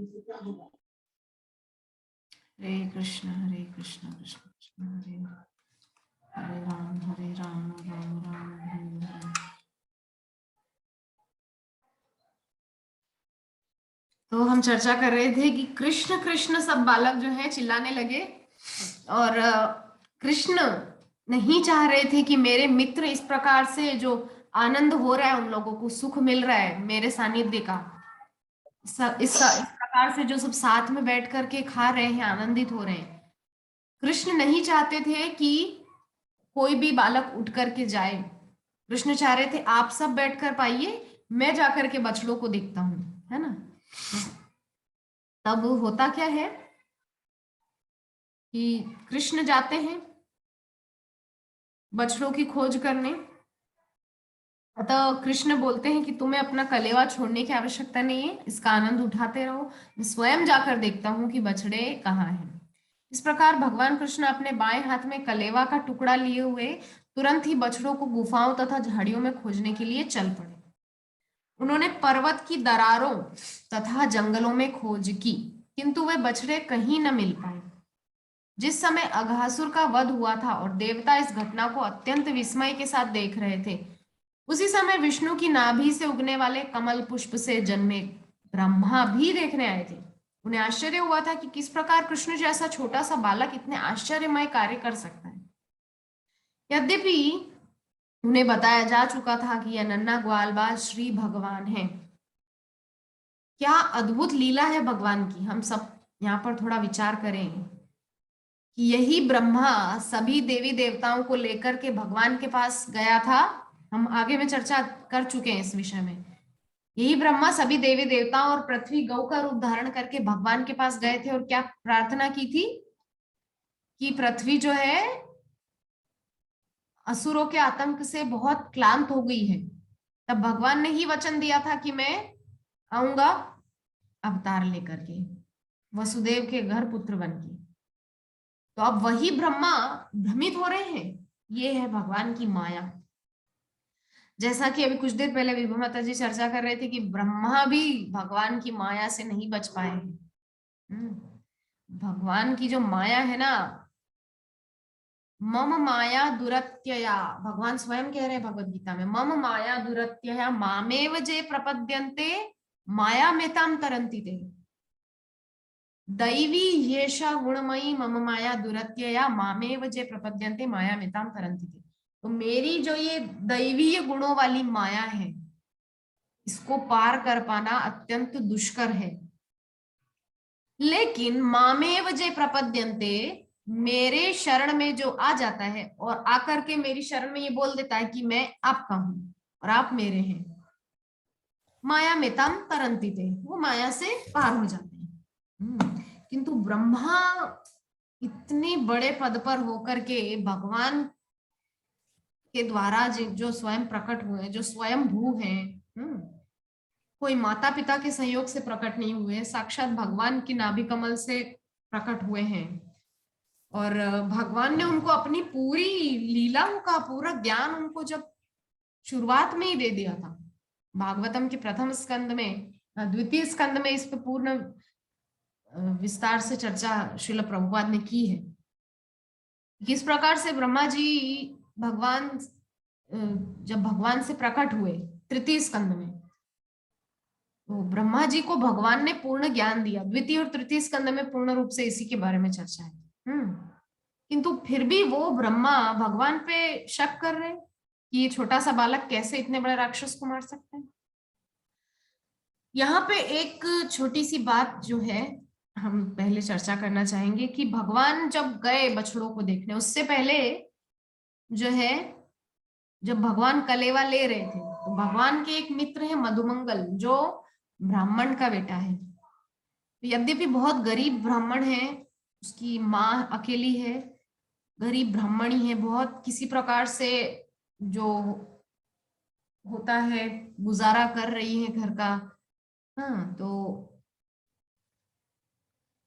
हरे कृष्ण कृष्ण कृष्ण हरे हरे राम राम राम हरे हरे। तो हम चर्चा कर रहे थे कि कृष्ण कृष्ण सब बालक जो है चिल्लाने लगे और कृष्ण नहीं चाह रहे थे कि मेरे मित्र इस प्रकार से जो आनंद हो रहा है, उन लोगों को सुख मिल रहा है मेरे सानिध्य का, इस प्रकार से जो सब साथ में बैठ करके खा रहे हैं, आनंदित हो रहे हैं। कृष्ण नहीं चाहते थे कि कोई भी बालक उठ करके जाए। कृष्ण चाह रहे थे आप सब बैठ कर पाइए, मैं जाकर के बछड़ों को देखता हूं, है ना। तब होता क्या है कि कृष्ण जाते हैं बछड़ों की खोज करने। अतः कृष्ण बोलते हैं कि तुम्हें अपना कलेवा छोड़ने की आवश्यकता नहीं है, इसका आनंद उठाते रहो, मैं स्वयं जाकर देखता हूं कि बछड़े कहाँ हैं। इस प्रकार भगवान कृष्ण अपने बाएं हाथ में कलेवा का टुकड़ा लिए हुए तुरंत ही बछड़ों को गुफाओं तथा झाड़ियों में खोजने के लिए चल पड़े। उन्होंने पर्वत की दरारों तथा जंगलों में खोज की, किंतु वे बछड़े कहीं न मिल पाए। जिस समय अघासुर का वध हुआ था और देवता इस घटना को अत्यंत विस्मय के साथ देख रहे थे, उसी समय विष्णु की नाभि से उगने वाले कमल पुष्प से जन्मे ब्रह्मा भी देखने आए थे। उन्हें आश्चर्य हुआ था कि किस प्रकार कृष्ण जैसा छोटा सा बालक इतने आश्चर्यमय कार्य कर सकता है। यद्यपि उन्हें बताया जा चुका था कि यह नन्हा ग्वालबाल श्री भगवान है। क्या अद्भुत लीला है भगवान की। हम सब यहाँ पर थोड़ा विचार करें कि यही ब्रह्मा सभी देवी देवताओं को लेकर के भगवान के पास गया था। हम आगे में चर्चा कर चुके हैं इस विषय में। यही ब्रह्मा सभी देवी देवताओं और पृथ्वी गौ का रूप धारण करके भगवान के पास गए थे और क्या प्रार्थना की थी कि पृथ्वी जो है असुरों के आतंक से बहुत क्लांत हो गई है। तब भगवान ने ही वचन दिया था कि मैं आऊंगा अवतार लेकर के वसुदेव के घर पुत्र बन के। तो अब वही ब्रह्मा भ्रमित हो रहे हैं। ये है भगवान की माया। जैसा कि अभी कुछ देर पहले विभा माता जी चर्चा कर रहे थे कि ब्रह्मा भी भगवान की माया से नहीं बच पाए हैं। भगवान की जो माया है ना, मम माया दुरत्यया, भगवान स्वयं कह रहे हैं भगवत गीता में, मम माया दुरत्यया मामेव जे प्रपद्यन्ते माया मेताम तरंति ते। दैवी येषा गुणमयी मम माया दुरत्यया मामेव जे प्रपद्यन्ते माया मेताम तरंति ते। तो मेरी जो ये दैवीय गुणों वाली माया है, इसको पार कर पाना अत्यंत दुष्कर है। लेकिन मामेव जे प्रपद्यन्ते, मेरे शरण में जो आ जाता है और आकर के मेरी शरण में ये बोल देता है कि मैं आपका हूं और आप मेरे हैं, माया मेताम तरंति ते, वो माया से पार हो जाते हैं। किंतु ब्रह्मा इतने बड़े पद पर होकर के भगवान के द्वारा जो स्वयं प्रकट हुए, जो स्वयं भू है, कोई माता पिता के संयोग से प्रकट नहीं हुए, साक्षात भगवान की नाभि कमल से प्रकट हुए हैं। और भगवान ने उनको अपनी पूरी लीलाओं का पूरा ज्ञान उनको जब शुरुआत में ही दे दिया था। भागवतम के प्रथम स्कंद में, द्वितीय स्कंद में इस पे पूर्ण विस्तार से चर्चा श्रील प्रभुपाद ने की है। किस प्रकार से ब्रह्मा जी भगवान जब भगवान से प्रकट हुए तृतीय स्कंद में, तो ब्रह्मा जी को भगवान ने पूर्ण ज्ञान दिया। द्वितीय और तृतीय स्कंद में पूर्ण रूप से इसी के बारे में चर्चा है। किंतु फिर भी वो ब्रह्मा भगवान पे शक कर रहे हैं कि ये छोटा सा बालक कैसे इतने बड़े राक्षस को मार सकते हैं। यहाँ पे एक छोटी सी बात जो है हम पहले चर्चा करना चाहेंगे कि भगवान जब गए बछड़ों को देखने, उससे पहले जो है जब भगवान कलेवा ले रहे थे, तो भगवान के एक मित्र है मधुमंगल, जो ब्राह्मण का बेटा है। यद्यपि बहुत गरीब ब्राह्मण है, उसकी माँ अकेली है, गरीब ब्राह्मणी है, बहुत किसी प्रकार से जो होता है गुजारा कर रही है घर का। हाँ, तो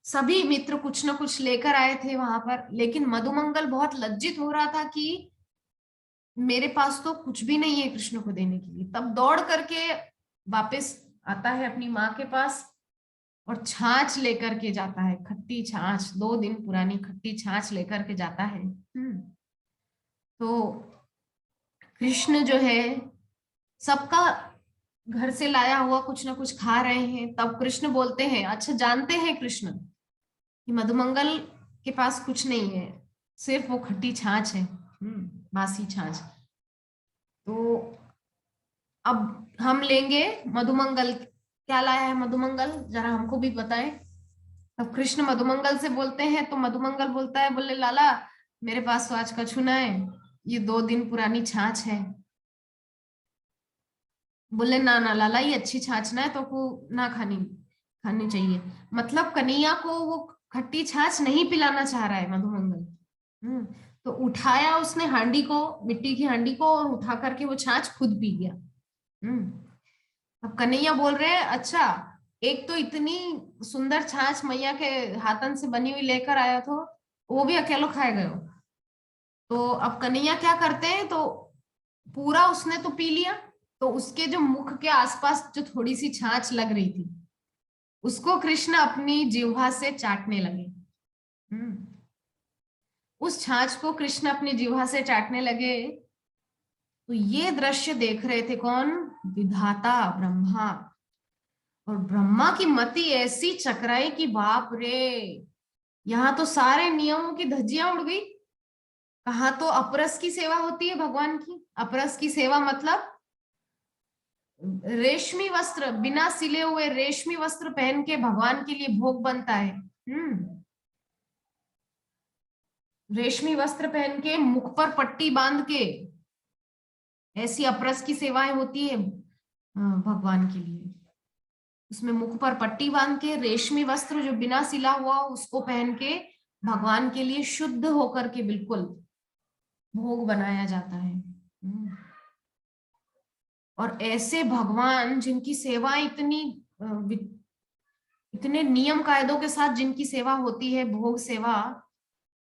सभी मित्र कुछ ना कुछ लेकर आए थे वहां पर, लेकिन मधुमंगल बहुत लज्जित हो रहा था कि मेरे पास तो कुछ भी नहीं है कृष्ण को देने के लिए। तब दौड़ करके वापस आता है अपनी माँ के पास और छाछ लेकर के जाता है, खट्टी छाछ, 2 दिन पुरानी खट्टी छाछ लेकर के जाता है। तो कृष्ण जो है सबका घर से लाया हुआ कुछ ना कुछ खा रहे हैं। तब कृष्ण बोलते हैं, अच्छा जानते हैं कृष्ण कि मधुमंगल के पास कुछ नहीं है, सिर्फ वो खट्टी छाछ है, बासी छाछ। तो अब हम लेंगे मधुमंगल। क्या लाया है मधुमंगल, जरा हमको भी बताएं। अब कृष्ण मधुमंगल से बोलते हैं, तो मधुमंगल बोलता है, बोले लाला मेरे पास तो आज कछुना है, ये 2 दिन पुरानी छाछ है। बोले ना ना लाला, ये अच्छी छाछ ना है, तो को ना खानी खानी चाहिए। मतलब कन्हैया को वो खट्टी छाछ नहीं पिलाना चाह रहा है मधुमंगल। तो उठाया उसने हांडी को, मिट्टी की हांडी को, और उठा करके वो छाछ खुद पी गया। अब कन्हैया बोल रहे हैं, अच्छा एक तो इतनी सुंदर छाछ मैया के हाथन से बनी हुई लेकर आया तो वो भी अकेलो खाए गए हो। तो अब कन्हैया क्या करते हैं, तो पूरा उसने तो पी लिया, तो उसके जो मुख के आसपास जो थोड़ी सी छाछ लग रही थी, उसको कृष्ण अपनी जिह्वा से चाटने लगे। उस छाछ को कृष्ण अपनी जिह्वा से चाटने लगे। तो ये दृश्य देख रहे थे कौन, विधाता ब्रह्मा। और ब्रह्मा की मति ऐसी चकराई कि बाप रे, यहाँ तो सारे नियमों की धज्जियां उड़ गई। कहा तो अपरस की सेवा होती है भगवान की, अपरस की सेवा मतलब रेशमी वस्त्र, बिना सिले हुए रेशमी वस्त्र पहन के भगवान के लिए भोग बनता है। रेशमी वस्त्र पहन के, मुख पर पट्टी बांध के, ऐसी अपरस की सेवाएं होती है भगवान के लिए। उसमें मुख पर पट्टी बांध के, रेशमी वस्त्र जो बिना सिला हुआ उसको पहन के भगवान के लिए शुद्ध होकर के बिल्कुल भोग बनाया जाता है। और ऐसे भगवान जिनकी सेवा इतनी इतने नियम कायदों के साथ जिनकी सेवा होती है, भोग सेवा,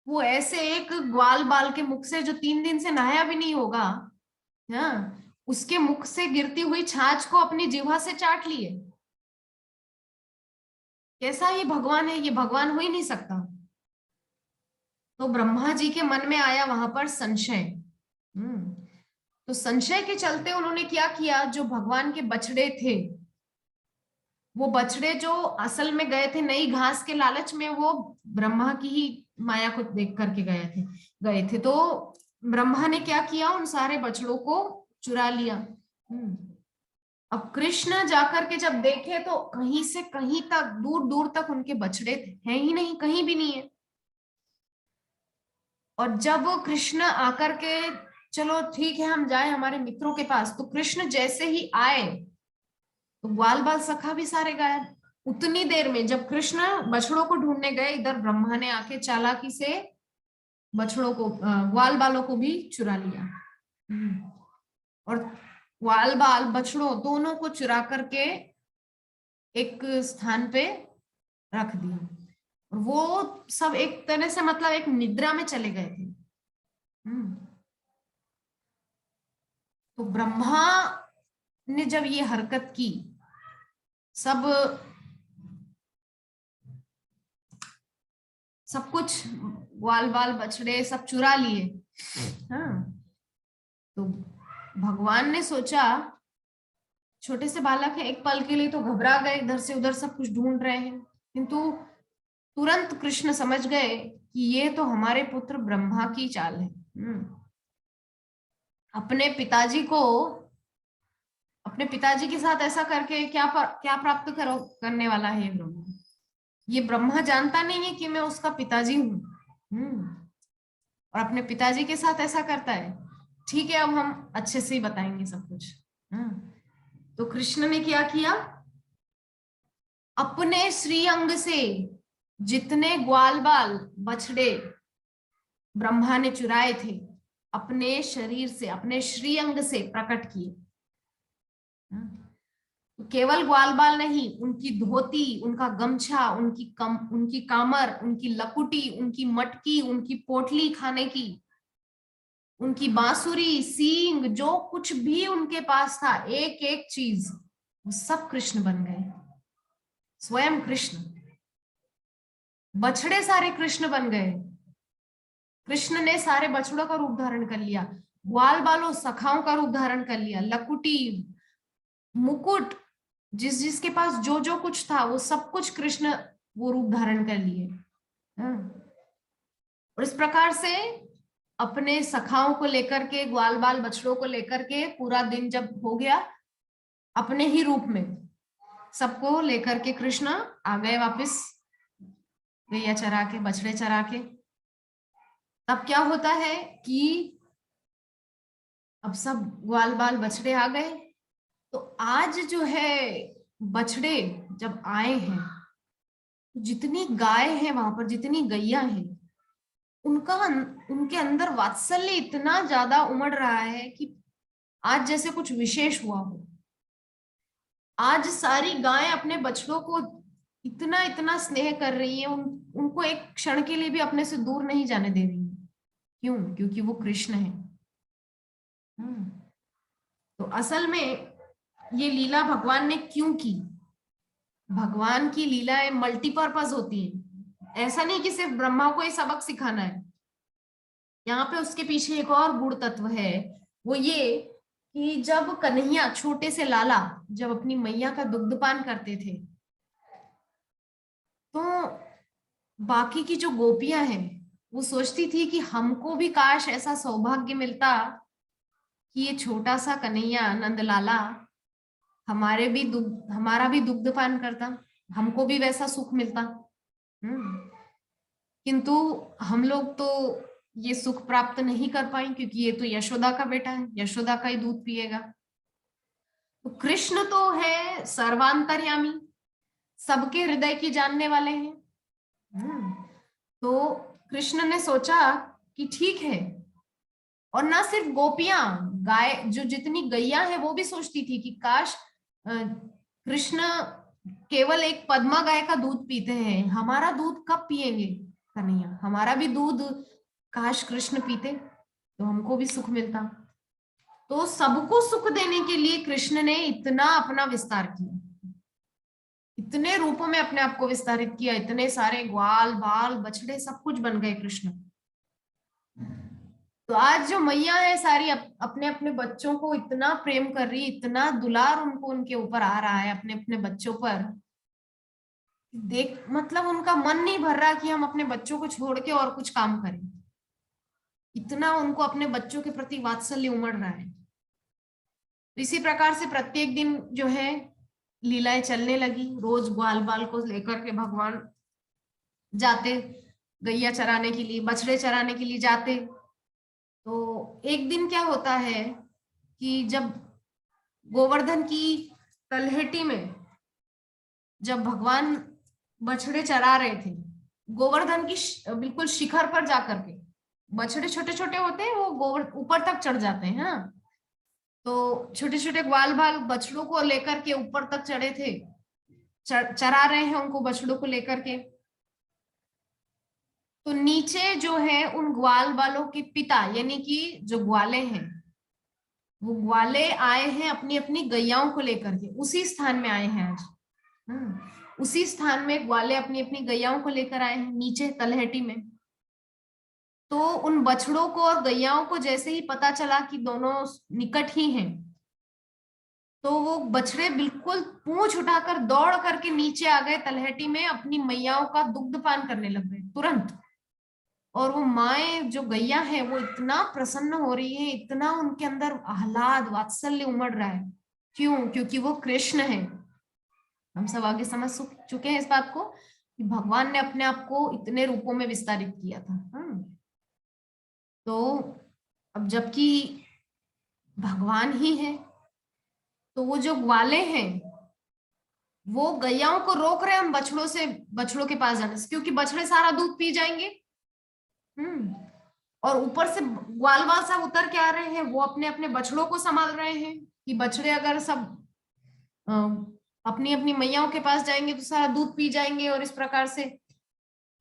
वो ऐसे एक ग्वाल बाल के मुख से जो 3 दिन से नहाया भी नहीं होगा, उसके मुख से गिरती हुई छाछ को अपनी जिह्वा से चाट लिए। कैसा ये भगवान है, ये भगवान हो ही नहीं सकता। तो ब्रह्मा जी के मन में आया वहां पर संशय। तो संशय के चलते उन्होंने क्या किया, जो भगवान के बछड़े थे, वो बछड़े जो असल में गए थे नई घास के लालच में, वो ब्रह्मा की ही माया को देख करके गए थे। तो ब्रह्मा ने क्या किया, उन सारे बछड़ों को चुरा लिया। अब कृष्ण जाकर के जब देखे तो कहीं से कहीं तक, दूर दूर तक उनके बछड़े हैं ही नहीं, कहीं भी नहीं है। और जब कृष्ण आकर के, चलो ठीक है हम जाए हमारे मित्रों के पास, तो कृष्ण जैसे ही आए तो ग्वाल बाल सखा भी सारे गायब। उतनी देर में जब कृष्ण बछड़ों को ढूंढने गए, इधर ब्रह्मा ने आके चालाकी से बछड़ों को, ग्वाल बालों को भी चुरा लिया। और ग्वाल बाल बछड़ों दोनों को चुरा करके एक स्थान पे रख दिया। और वो सब एक तरह से मतलब एक निद्रा में चले गए थे। तो ब्रह्मा ने जब ये हरकत की, सब कुछ ग्वाल बाल बछड़े सब चुरा लिए। तो भगवान ने सोचा, छोटे से बालक है, एक पल के लिए तो घबरा गए, इधर से उधर सब कुछ ढूंढ रहे हैं, किंतु तुरंत कृष्ण समझ गए कि ये तो हमारे पुत्र ब्रह्मा की चाल है। अपने पिताजी के साथ ऐसा करके क्या प्राप्त करने वाला है ये ब्रह्मा। ये ब्रह्मा जानता नहीं है कि मैं उसका पिताजी हूँ। और अपने पिताजी के साथ ऐसा करता है। ठीक है, अब हम अच्छे से ही बताएंगे सब कुछ। तो कृष्ण ने क्या किया, अपने श्री अंग से जितने ग्वाल बाल बछड़े ब्रह्मा ने चुराए थे, अपने शरीर से, अपने श्री अंग से प्रकट किए। केवल ग्वाल बाल नहीं, उनकी धोती, उनका गमछा, उनकी कामर, उनकी लकुटी, उनकी मटकी, उनकी पोटली खाने की, उनकी बांसुरी, सींग, जो कुछ भी उनके पास था, एक एक चीज, वो सब कृष्ण बन गए। स्वयं कृष्ण। बछड़े सारे कृष्ण बन गए। कृष्ण ने सारे बछड़ों का रूप धारण कर लिया, ग्वाल बालों सखाओं का रूप धारण कर लिया, लकुटी, मुकुट, जिसके पास जो जो कुछ था वो सब कुछ कृष्ण वो रूप धारण कर लिए। और इस प्रकार से अपने सखाओं को लेकर के, ग्वाल बाल बछड़ों को लेकर के पूरा दिन जब हो गया, अपने ही रूप में सबको लेकर के कृष्ण आ गए वापस गैया चरा के, बछड़े चरा के। तब क्या होता है कि अब सब ग्वाल बाल बछड़े आ गए, तो आज जो है बछड़े जब आए हैं, जितनी गाय है वहां पर, जितनी गैया है, उनका उनके अंदर वात्सल्य इतना ज्यादा उमड़ रहा है कि आज जैसे कुछ विशेष हुआ हो। आज सारी गायें अपने बछड़ों को इतना इतना स्नेह कर रही है, उनको एक क्षण के लिए भी अपने से दूर नहीं जाने दे रही है। क्यों? क्योंकि वो कृष्ण है। तो असल में ये लीला भगवान ने क्यों की? भगवान की लीलाएं मल्टीपर्पज होती हैं। ऐसा नहीं कि सिर्फ ब्रह्मा को ये सबक सिखाना है। यहाँ पे उसके पीछे एक और गुण तत्व है, वो ये कि जब कन्हैया, छोटे से लाला, जब अपनी मैया का दुग्धपान करते थे, तो बाकी की जो गोपियां हैं वो सोचती थी कि हमको भी काश ऐसा सौभाग्य मिलता कि ये छोटा सा कन्हैया, नंद लाला, हमारा भी दुग्धपान करता, हमको भी वैसा सुख मिलता। किंतु हम लोग तो ये सुख प्राप्त नहीं कर पाए, क्योंकि ये तो यशोदा का बेटा है, यशोदा का ही दूध पिएगा। तो कृष्ण तो है सर्वांतर्यामी, सबके हृदय की जानने वाले हैं। तो कृष्ण ने सोचा कि ठीक है, और ना सिर्फ गोपियां, गाय, जो जितनी गैया है वो भी सोचती थी कि काश कृष्ण केवल एक पद्मा गाय का दूध पीते हैं, हमारा दूध कब पिएंगे कन्हैया, हमारा भी दूध काश कृष्ण पीते तो हमको भी सुख मिलता। तो सबको सुख देने के लिए कृष्ण ने इतना अपना विस्तार किया, इतने रूपों में अपने आप को विस्तारित किया, इतने सारे ग्वाल बाल बछड़े सब कुछ बन गए कृष्ण। तो आज जो मैया है सारी अपने अपने बच्चों को इतना प्रेम कर रही, इतना दुलार उनको उनके ऊपर आ रहा है, अपने अपने बच्चों पर देख, मतलब उनका मन नहीं भर रहा कि हम अपने बच्चों को छोड़ के और कुछ काम करें। इतना उनको अपने बच्चों के प्रति वात्सल्य उमड़ रहा है। इसी प्रकार से प्रत्येक दिन जो है लीलाएं चलने लगी। रोज ग्वाल बाल को लेकर के भगवान जाते गैया चराने के लिए, बछड़े चराने के लिए जाते। तो एक दिन क्या होता है कि जब गोवर्धन की तलहटी में जब भगवान बछड़े चरा रहे थे, गोवर्धन की बिल्कुल शिखर पर जाकर के, बछड़े छोटे छोटे होते हैं, वो गोवर्धन ऊपर तक चढ़ जाते हैं। हाँ, तो छोटे छोटे ग्वाल बाल बछड़ों को लेकर के ऊपर तक चढ़े थे, चरा रहे हैं उनको, बछड़ों को लेकर के। तो नीचे जो है उन ग्वाल बालों के पिता, यानी कि जो ग्वाले हैं, वो ग्वाले आए हैं अपनी अपनी गैयाओं को लेकर के, उसी स्थान में आए हैं आज। उसी स्थान में ग्वाले अपनी अपनी गैयाओं को लेकर आए हैं नीचे तलहटी में। तो उन बछड़ों को और गैयाओं को जैसे ही पता चला कि दोनों निकट ही हैं, तो वो बछड़े बिल्कुल पूंछ उठाकर दौड़ करके नीचे आ गए तलहटी में, अपनी मैयाओं का दुग्ध पान करने लग गए तुरंत। और वो माए जो गैया है वो इतना प्रसन्न हो रही है, इतना उनके अंदर आह्लाद वात्सल्य उमड़ रहा है। क्यों? क्योंकि वो कृष्ण है। हम सब आगे समझ चुके हैं इस बात को कि भगवान ने अपने आप को इतने रूपों में विस्तारित किया था। तो अब जबकि भगवान ही है, तो वो जो ग्वाले हैं वो गैयाओं को रोक रहे हैं हम बछड़ों के पास जाने से, क्योंकि बछड़े सारा दूध पी जाएंगे। और ऊपर से ग्वाल बाल सब उतर के आ रहे हैं, वो अपने अपने बछड़ों को संभाल रहे हैं कि बछड़े अगर सब अपनी अपनी मैयाओं के पास जाएंगे तो सारा दूध पी जाएंगे, और इस प्रकार से।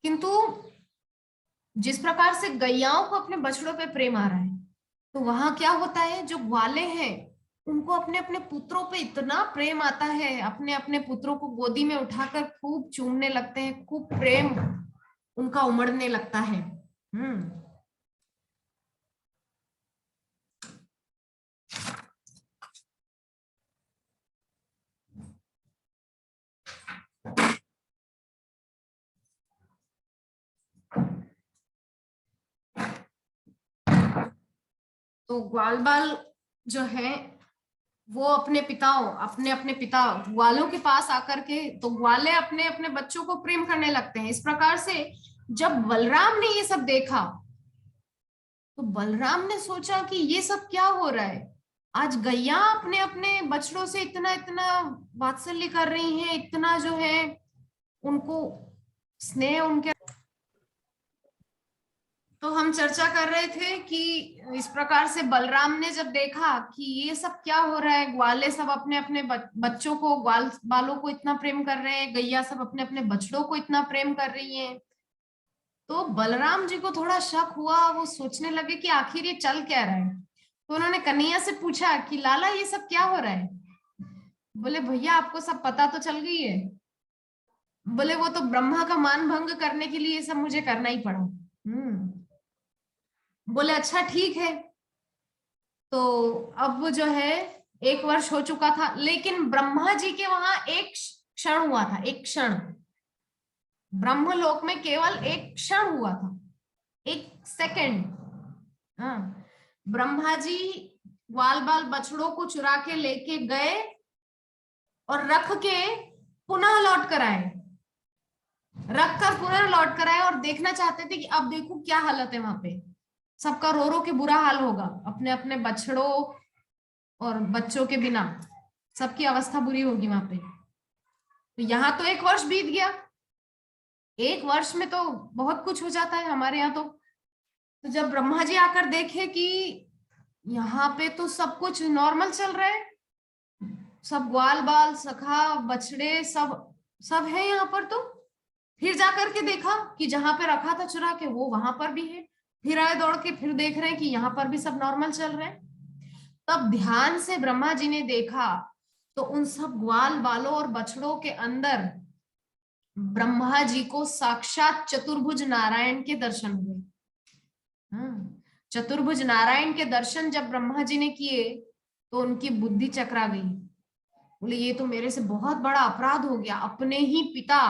किंतु जिस प्रकार से गैयाओं को अपने बछड़ों पे प्रेम आ रहा है, तो वहां क्या होता है, जो ग्वाले हैं उनको अपने अपने पुत्रों पे इतना प्रेम आता है, अपने अपने पुत्रों को गोदी में उठाकर खूब चूमने लगते हैं, खूब प्रेम उनका उमड़ने लगता है। तो ग्वाल बाल जो है वो अपने पिता ग्वालों के पास आकर के, तो ग्वाले अपने अपने बच्चों को प्रेम करने लगते हैं। इस प्रकार से जब बलराम ने ये सब देखा तो बलराम ने सोचा कि ये सब क्या हो रहा है, आज गैया अपने अपने बछड़ों से इतना इतना वात्सल्य कर रही हैं, इतना जो है उनको स्नेह उनके। तो हम चर्चा कर रहे थे कि इस प्रकार से बलराम ने जब देखा कि ये सब क्या हो रहा है, ग्वाले सब अपने अपने बच्चों को, ग्वाल बालों को इतना प्रेम कर रहे हैं, गैया सब अपने अपने बछड़ों को इतना प्रेम कर रही हैं, तो बलराम जी को थोड़ा शक हुआ। वो सोचने लगे कि आखिर ये चल क्या रहा है। तो उन्होंने कन्हैया से पूछा कि लाला ये सब क्या हो रहा है। बोले भैया आपको सब पता तो चल गई है। बोले वो तो ब्रह्मा का मान भंग करने के लिए ये सब मुझे करना ही पड़ा। बोले अच्छा ठीक है। तो अब जो है 1 वर्ष हो चुका था, लेकिन ब्रह्मा जी के वहां एक क्षण हुआ था, एक क्षण ब्रह्मलोक में केवल एक क्षण हुआ था, 1 सेकंड। हाँ, ब्रह्मा जी ग्वाल बाल बछड़ों को चुरा के लेके गए और रख के पुनः लौट कर आए, रख कर पुनः लौट कर आए, और देखना चाहते थे कि अब देखो क्या हालत है वहां पे। सबका रो रो के बुरा हाल होगा, अपने अपने बछड़ों और बच्चों के बिना सबकी अवस्था बुरी होगी वहां पे। तो यहाँ तो 1 वर्ष बीत गया, 1 वर्ष में तो बहुत कुछ हो जाता है हमारे यहाँ तो जब ब्रह्मा जी आकर देखे कि यहाँ पे तो सब कुछ नॉर्मल चल रहा है, सब ग्वाल बाल सखा बछड़े सब सब है यहाँ पर, तो फिर जाकर के देखा कि जहां पे रखा था चुरा के वो वहां पर भी है। फिर आए दौड़ के, फिर देख रहे हैं कि यहाँ पर भी सब नॉर्मल चल रहे हैं। तब ध्यान से ब्रह्मा जी ने देखा तो उन सब ग्वाल बालों और बछड़ों के अंदर ब्रह्मा जी को साक्षात चतुर्भुज नारायण के दर्शन हुए। चतुर्भुज नारायण के दर्शन जब ब्रह्मा जी ने किए तो उनकी बुद्धि चकरा गई। बोले ये तो मेरे से बहुत बड़ा अपराध हो गया, अपने ही पिता,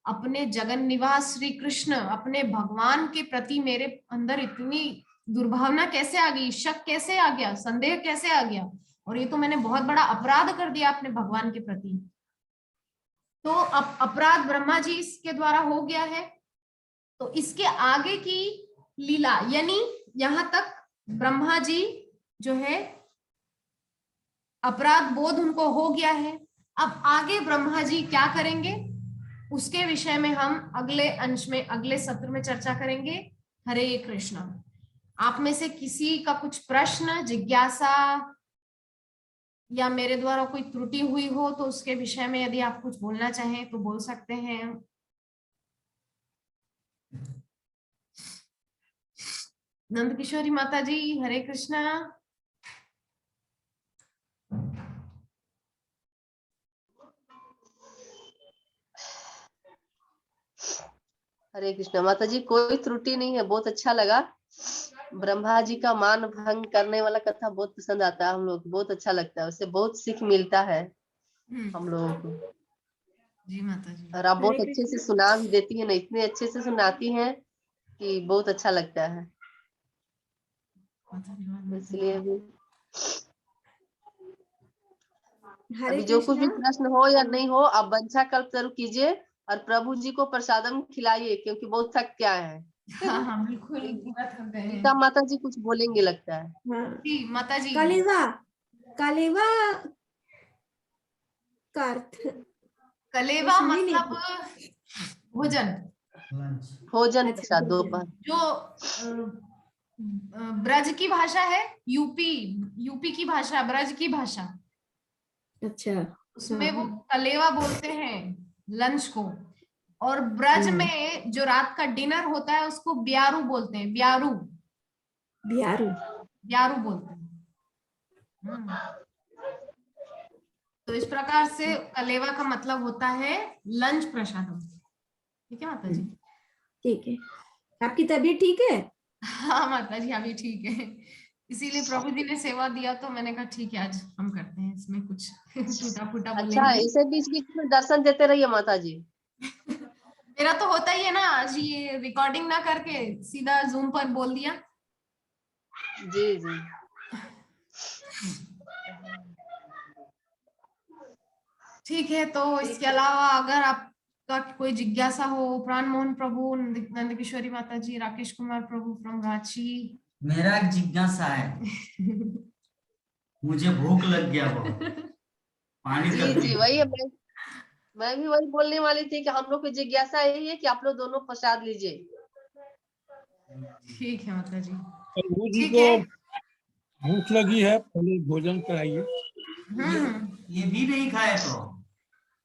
अपने जगन निवास श्री कृष्ण, अपने भगवान के प्रति मेरे अंदर इतनी दुर्भावना कैसे आ गई, शक कैसे आ गया, संदेह कैसे आ गया, और ये तो मैंने बहुत बड़ा अपराध कर दिया अपने भगवान के प्रति। तो अब अपराध ब्रह्मा जी के द्वारा हो गया है, तो इसके आगे की लीला, यानी यहां तक ब्रह्मा जी जो है अपराध बोध उनको हो गया है। अब आगे ब्रह्मा जी क्या करेंगे उसके विषय में हम अगले अंश में, अगले सत्र में चर्चा करेंगे। हरे कृष्णा। आप में से किसी का कुछ प्रश्न, जिज्ञासा या मेरे द्वारा कोई त्रुटि हुई हो तो उसके विषय में यदि आप कुछ बोलना चाहें तो बोल सकते हैं। नंद किशोरी माता जी, हरे कृष्णा। हरे कृष्णा माता जी, कोई त्रुटि नहीं है, बहुत अच्छा लगा। ब्रह्मा जी का मान भंग करने वाला कथा बहुत पसंद आता है हम लोग, बहुत अच्छा लगता है, उससे बहुत सीख मिलता है हम लोगों को। जी माता जी। और आप बहुत अच्छे से सुना भी देती है ना, इतने अच्छे से सुनाती हैं कि बहुत अच्छा लगता है। इसलिए भी अभी जो कुछ भी प्रश्न हो या नहीं हो, आप वंशा कल्प जरूर कीजिए और प्रभु जी को प्रसादम खिलाइए, क्योंकि बहुत थक क्या है। हाँ हाँ बिल्कुल, पूरा थक गए हैं। गीता माता जी कुछ बोलेंगे लगता है। जी माता जी। कलेवा, कलेवा का अर्थ कलेवा मतलब भोजन, भोजन प्रसाद दोपहर। जो ब्रज की भाषा है, यूपी की भाषा, ब्रज की भाषा, अच्छा, उसमें वो कलेवा बोलते हैं लंच को। और ब्रज में जो रात का डिनर होता है उसको ब्यारू बोलते हैं, ब्यारू बिहारू ब्यारू बोलते हैं। तो इस प्रकार से कलेवा का मतलब होता है लंच प्रसादम। ठीक है माता जी। ठीक है। आपकी तबीयत ठीक है? हाँ माता जी अभी ठीक है, इसीलिए प्रभु जी ने सेवा दिया तो मैंने कहा ठीक है आज हम करते हैं, इसमें कुछ टूटा फूटा अच्छा, बोलेंगे। इसे बीच बीच में दर्शन देते रहिए माता जी। मेरा तो होता ही है ना, आज ये रिकॉर्डिंग ना करके सीधा जूम पर बोल दिया। जी जी। ठीक है, तो इसके अलावा अगर आपका कोई जिज्ञासा हो, प्राण मोहन प्रभु, नंदकिशोरी माता जी, राकेश कुमार प्रभु फ्रॉम रांची। मेरा एक जिज्ञासा है, मुझे भूख लग गया बहुत, पानी का जी जी, पी। वही है, मैं भी वही बोलने वाली थी कि हम लोग की जिज्ञासा यही है कि आप लोग दोनों प्रसाद लीजिए। ठीक है माता जी। प्रभु जी ठीक को है। भूख लगी है, पहले भोजन कराइए। ये भी नहीं खाए तो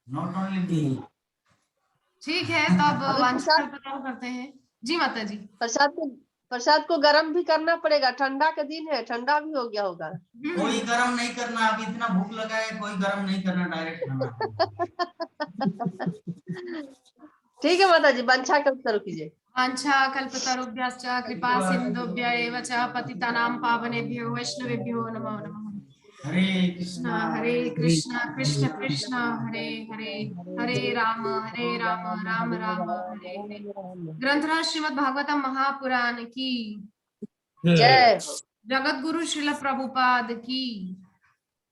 नॉट ओनली मी। ठीक है, तो अब अभी वांछा प्रसाद कल्पना करते हैं। जी माता जी। प्रसाद को गर्म भी करना पड़ेगा, ठंडा का दिन है, ठंडा भी हो गया होगा। कोई गरम नहीं करना, अब इतना भूख लगा है, कोई गरम नहीं करना, डायरेक्ट खाना। ठीक है माता जी, वंशा कब शुरू कीजिए। वांछा कल्पतरुभ्यश्च कृपा सिन्धुभ्य एव च पतितानां पावनेभ्यो वैष्णवेभ्यो नमो नमः। हरे कृष्ण कृष्णा हरे कृष्ण कृष्ण कृष्ण हरे हरे, हरे राम राम राम हरे हरे। ग्रंथराज श्रीमद् भागवतम महापुराण की जय हो। जगत गुरु श्रील प्रभुपाद की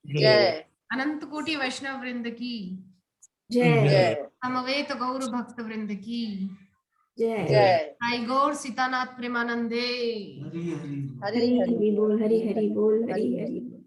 जय अनंत कोटि वैष्णव वृंद की जय जय समवेत गौर भक्त वृंद की जय। जय। साई गौर सीतानाथ प्रेमानंदे। हरि हरि। हरि हरी हरि हरी बोल, हरी हरी बोल, हरी हरि हरी हरि। बोल।